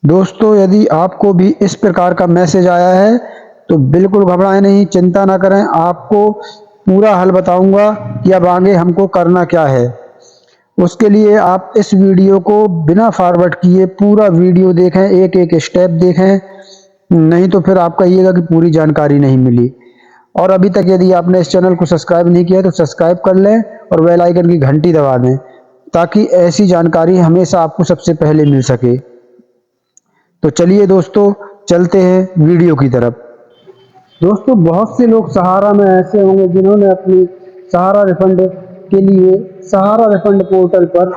दोस्तों, यदि आपको भी इस प्रकार का मैसेज आया है तो बिल्कुल घबराएं नहीं, चिंता ना करें। आपको पूरा हल बताऊंगा कि अब आगे हमको करना क्या है। उसके लिए आप इस वीडियो को बिना फॉरवर्ड किए पूरा वीडियो देखें, एक एक स्टेप देखें, नहीं तो फिर आप कहिएगा कि पूरी जानकारी नहीं मिली। और अभी तक यदि आपने इस चैनल को सब्सक्राइब नहीं किया तो सब्सक्राइब कर लें और बेल आइकन की घंटी दबा दें, ताकि ऐसी जानकारी हमेशा आपको सबसे पहले मिल सके। तो चलिए दोस्तों, चलते हैं वीडियो की तरफ। दोस्तों, बहुत से लोग सहारा में ऐसे होंगे जिन्होंने अपनी सहारा रिफंड के लिए सहारा रिफंड पोर्टल पर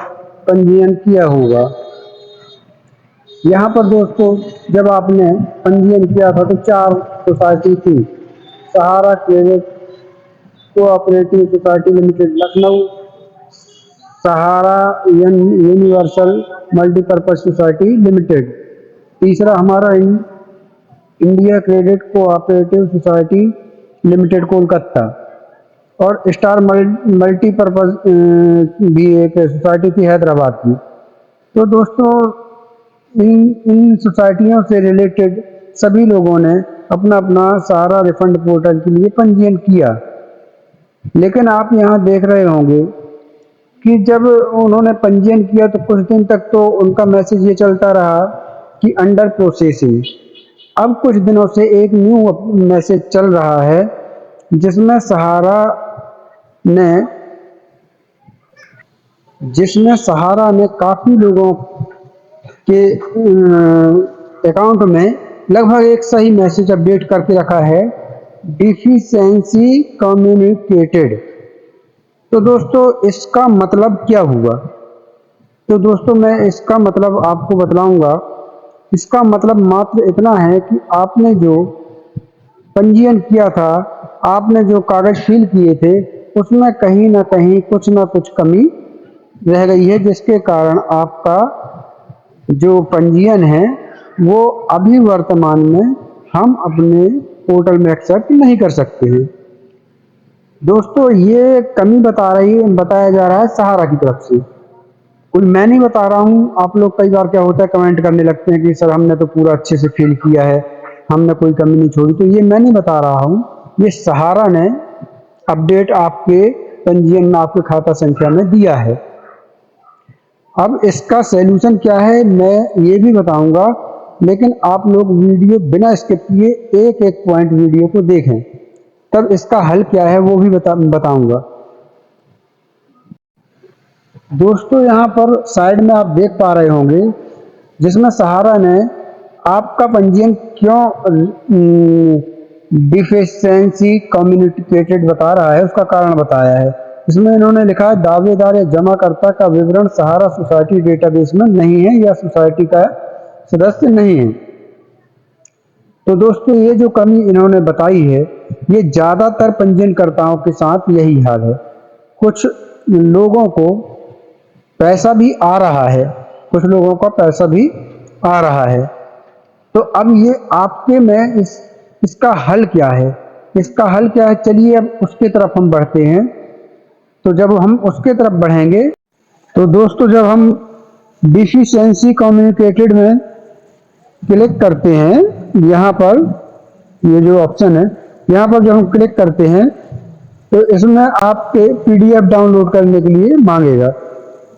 पंजीयन किया होगा। यहाँ पर दोस्तों, जब आपने पंजीयन किया था तो 4 सोसाइटी थी। Sahara credit cooperative society limited Lucknow, Sahara universal multipurpose society limited, तीसरा Hamara India credit cooperative society limited Kolkata, और स्टार मल्टीपर्पज भी एक सोसाइटी थी हैदराबाद की। तो दोस्तों, इन सोसाइटियों से रिलेटेड सभी लोगों ने अपना अपना सहारा रिफंड पोर्टल के लिए पंजीयन किया। लेकिन आप यहाँ देख रहे होंगे कि जब उन्होंने पंजीयन किया तो कुछ दिन तक तो उनका मैसेज ये चलता रहा कि अंडर प्रोसेसिंग। अब कुछ दिनों से एक न्यू मैसेज चल रहा है जिसमें सहारा ने काफ़ी लोगों के अकाउंट में लगभग एक सही मैसेज अपडेट करके रखा है, डिफिशियंसी कम्युनिकेटेड। तो दोस्तों, इसका मतलब क्या हुआ? तो दोस्तों, मैं इसका मतलब आपको बतलाऊंगा। इसका मतलब मात्र इतना है कि आपने जो पंजीयन किया था, आपने जो कागज फिल किए थे, उसमें कहीं ना कहीं कुछ ना कुछ कमी रह गई है, जिसके कारण आपका जो पंजीयन है वो अभी वर्तमान में हम अपने पोर्टल में एक्सेप्ट नहीं कर सकते हैं। दोस्तों, ये कमी बताया जा रहा है सहारा की तरफ से, कोई मैं नहीं बता रहा हूँ। आप लोग कई बार क्या होता है, कमेंट करने लगते हैं कि सर हमने तो पूरा अच्छे से फिल किया है, हमने कोई कमी नहीं छोड़ी। तो ये मैं नहीं बता रहा हूँ, ये सहारा ने अपडेट आपके पंजीयन में, आपके खाता संख्या में दिया है। अब इसका सैल्यूशन क्या है मैं ये भी बताऊंगा, लेकिन आप लोग वीडियो बिना स्किप किए एक एक पॉइंट वीडियो को देखें, तब इसका हल क्या है वो भी बताऊंगा। दोस्तों, यहाँ पर साइड में आप देख पा रहे होंगे जिसमें सहारा ने आपका पंजीयन क्यों डिफिशियंसी कम्युनिकेटेड बता रहा है, उसका कारण बताया है। इसमें इन्होंने लिखा है, दावेदार या जमाकर्ता का विवरण सहारा सोसाइटी डेटाबेस में नहीं है या सोसाइटी का सदस्य नहीं है। तो दोस्तों, ये जो कमी इन्होंने बताई है, ये ज़्यादातर पंजीयनकर्ताओं के साथ यही हाल है। कुछ लोगों को पैसा भी आ रहा है, कुछ लोगों का पैसा भी आ रहा है। तो अब ये आपके में इसका हल क्या है? इसका हल क्या है, चलिए अब उसके तरफ हम बढ़ते हैं। तो जब हम उसके तरफ बढ़ेंगे तो दोस्तों, जब हम डिफिशियंसी कम्युनिकेटेड में क्लिक करते हैं, यहाँ पर ये जो ऑप्शन है, यहाँ पर जब हम क्लिक करते हैं तो इसमें आपके PDF डाउनलोड करने के लिए मांगेगा।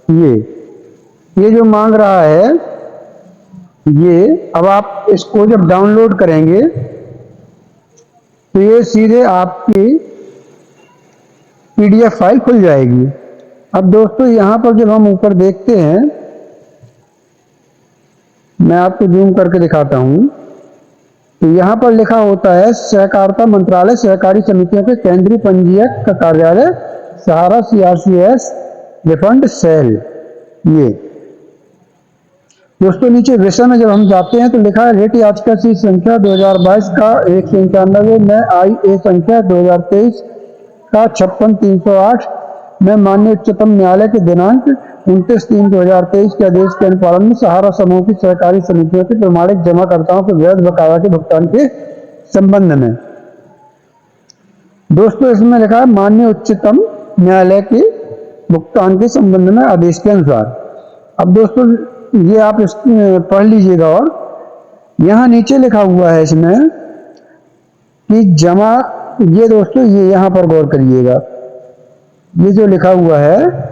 ये जो मांग रहा है, ये अब आप इसको जब डाउनलोड करेंगे तो ये सीधे आपकी PDF फाइल खुल जाएगी। अब दोस्तों, यहाँ पर जब हम ऊपर देखते हैं, मैं आपको जूम करके दिखाता हूँ, तो यहाँ पर लिखा होता है सहकारिता मंत्रालय सहकारी समितियों के केंद्रीय पंजीयक का कार्यालय सहारा CRCS रिफंड सेल। ये दोस्तों, नीचे विषय में जब हम जाते हैं तो लिखा है, रेट याचिका सी संख्या 2022 का 191 में IA संख्या 2023 का 56-308 में माननीय उच्चतम न्यायालय के दिनांक 29-3-2023 के आदेश के अनुपालन में सहारा समूह की सहकारी समितियों के प्रमाणिक जमाकर्ताओं के वैध बकाया के भुगतान के संबंध में। दोस्तों, इसमें लिखा है माननीय उच्चतम न्यायालय के भुगतान के संबंध में आदेश के अनुसार। अब दोस्तों, ये आप पढ़ लीजिएगा और यहाँ नीचे लिखा हुआ है इसमें कि जमा, ये दोस्तों ये यहाँ पर गौर करिएगा, ये जो लिखा हुआ है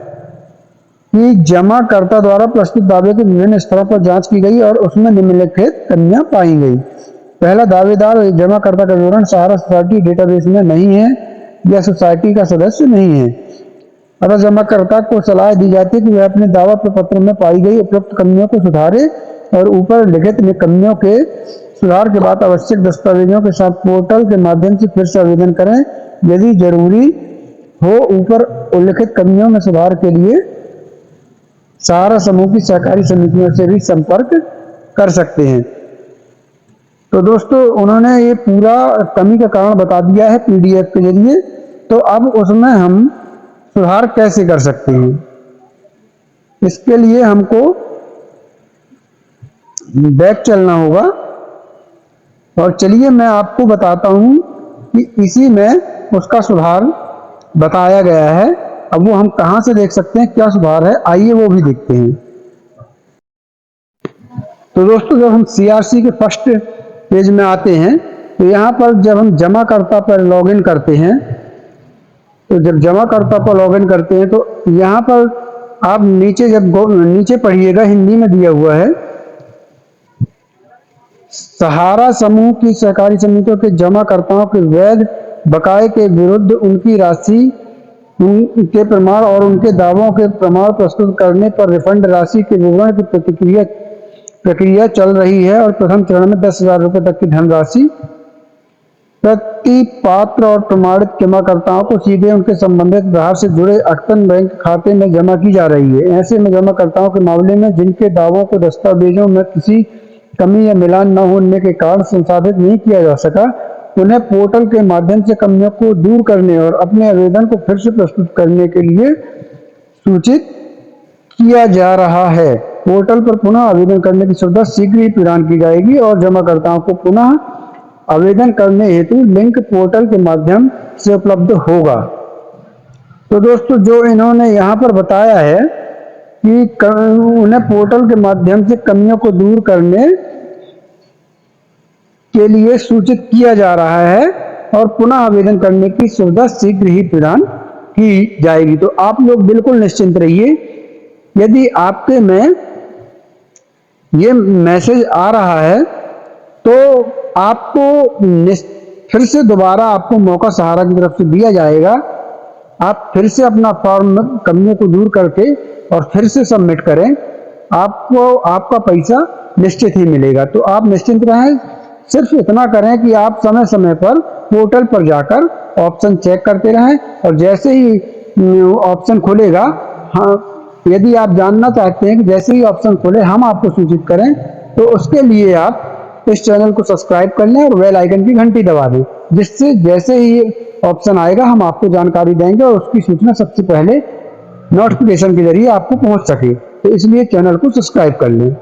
कि जमाकर्ता द्वारा प्रस्तुत दावे के विभिन्न स्तरों पर जांच की गई और उसमें निम्नलिखित कमियां पाई गई। पहला, दावेदार जमाकर्ता का विवरण सहारा सोसाइटी डेटाबेस में नहीं है या सोसाइटी का सदस्य नहीं है। अतः जमाकर्ता को सलाह दी जाती है कि वह अपने दावा प्रपत्र में पाई गई उपयुक्त कमियों को सुधारे और ऊपर लिखित कमियों के सुधार के बाद आवश्यक दस्तावेजों के साथ पोर्टल के माध्यम से फिर से आवेदन करें। यदि जरूरी हो ऊपर उल्लिखित कमियों में सुधार के लिए सहारा समूह की सहकारी समितियों से भी संपर्क कर सकते हैं। तो दोस्तों उन्होंने ये पूरा कमी का कारण बता दिया है पीडीएफ के जरिए। तो अब उसमें हम सुधार कैसे कर सकते हैं, इसके लिए हमको बैक चलना होगा और चलिए मैं आपको बताता हूं कि इसी में उसका सुधार बताया गया है। अब वो हम कहां से देख सकते हैं, क्या सुधार है, आइए वो भी देखते हैं। तो दोस्तों जब हम सीआरसी के फर्स्ट पेज में आते हैं तो यहाँ पर जब हम जमाकर्ता पर लॉगिन करते हैं, तो जब जमाकर्ता पर लॉगिन करते हैं तो यहाँ पर आप नीचे जब नीचे पढ़िएगा, हिंदी में दिया हुआ है, सहारा समूह की सहकारी समितियों के जमाकर्ताओं के वैध बकाये के विरुद्ध उनकी राशि, उनके प्रमाण और उनके दावों के प्रमाण प्रस्तुत करने पर रिफंड राशि के विवरण की प्रक्रिया चल रही है और प्रथम चरण में 10,000 रुपये तक की धनराशि प्रति पात्र और प्रमाणित जमाकर्ताओं को सीधे उनके संबंधित ग्राहक से जुड़े अटकन बैंक खाते में जमा की जा रही है। ऐसे में जमाकर्ताओं के मामले में जिनके दावों को दस्तावेजों में किसी कमी या मिलान न होने के कारण संसाधित नहीं किया जा सका, उन्हें पोर्टल के माध्यम से कमियों को दूर करने और अपने आवेदन को फिर से प्रस्तुत करने के लिए सूचित किया जा रहा है। पोर्टल पर पुनः आवेदन करने की सुविधा शीघ्र ही प्रदान की जाएगी और जमाकर्ताओं को पुनः आवेदन करने हेतु लिंक पोर्टल के माध्यम से उपलब्ध होगा। तो दोस्तों जो इन्होंने यहाँ पर बताया है कि उन्हें पोर्टल के माध्यम से कमियों को दूर करने के लिए सूचित किया जा रहा है और पुनः आवेदन करने की सुविधा शीघ्र ही प्रदान की जाएगी। तो आप लोग बिल्कुल निश्चिंत रहिए, यदि आपके में ये मैसेज आ रहा है तो आपको फिर से दोबारा आपको मौका सहारा की तरफ से दिया जाएगा। आप फिर से अपना फॉर्म कमियों को दूर करके और फिर से सबमिट करें, आपको आपका पैसा निश्चित ही मिलेगा। तो आप निश्चिंत रहें, सिर्फ इतना करें कि आप समय समय पर पोर्टल पर जाकर ऑप्शन चेक करते रहें और जैसे ही ऑप्शन खुलेगा, हाँ, यदि आप जानना चाहते हैं कि जैसे ही ऑप्शन खुले हम आपको सूचित करें, तो उसके लिए आप इस चैनल को सब्सक्राइब कर लें और बेल आइकन की घंटी दबा दें, जिससे जैसे ही ऑप्शन आएगा हम आपको जानकारी देंगे और उसकी सूचना सबसे पहले नोटिफिकेशन के जरिए आपको पहुंच सके। तो इसलिए चैनल को सब्सक्राइब कर लें।